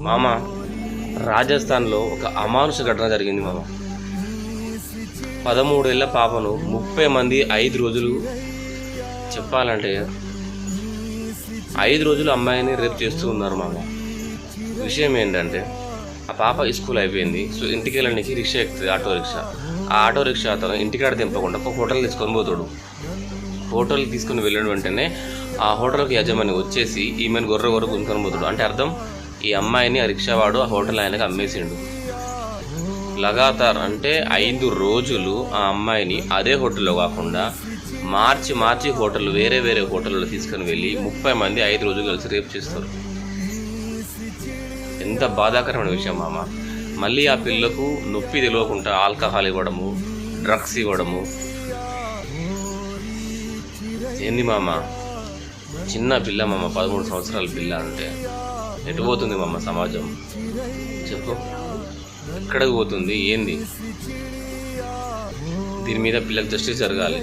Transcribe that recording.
మామ, రాజస్థాన్లో ఒక అమానుష ఘటన జరిగింది మామ. 13 ఏళ్ల పాపను 30 మంది 5 రోజులు, చెప్పాలంటే 5 రోజులు అమ్మాయిని రేపు చేస్తూ ఉన్నారు మామ. విషయం ఏంటంటే, ఆ పాప స్కూల్ అయిపోయింది. సో ఇంటికి వెళ్ళడానికి రిక్షా ఎక్కుతుంది, ఆటో రిక్షా. ఆ ఆటో రిక్షా అతను ఇంటికాడ దింపకుండా ఒక హోటల్ తీసుకొని పోతాడు. హోటల్కి తీసుకుని వెళ్ళిన వెంటనే ఆ హోటల్కి యజమాని వచ్చేసి ఈమెను గొర్రె గుంజుకొని పోతాడు. అంటే అర్థం, ఈ అమ్మాయిని ఆ రిక్షావాడు ఆ హోటల్ ఆయనకి అమ్మేసిండు. లగాతార్ అంటే 5 రోజులు ఆ అమ్మాయిని అదే హోటల్లో కాకుండా మార్చి వేరే హోటల్లో తీసుకొని వెళ్ళి 30 మంది 5 రోజులు కలిసి రేపు చేస్తారు. ఎంత బాధాకరమైన విషయం మామ. మళ్ళీ ఆ పిల్లకు నొప్పి తెలియకుండా ఆల్కహాల్ ఇవ్వడము, డ్రగ్స్ ఇవ్వడము. ఏంది మామ, చిన్న పిల్ల మామ, 13 సంవత్సరాల పిల్ల. అంటే ఎటు పోతుంది మామ సమాజం? చెప్పు, ఎక్కడికి పోతుంది? ఏంది? దీని మీద పిల్లలకు జస్టిస్ జరగాలి.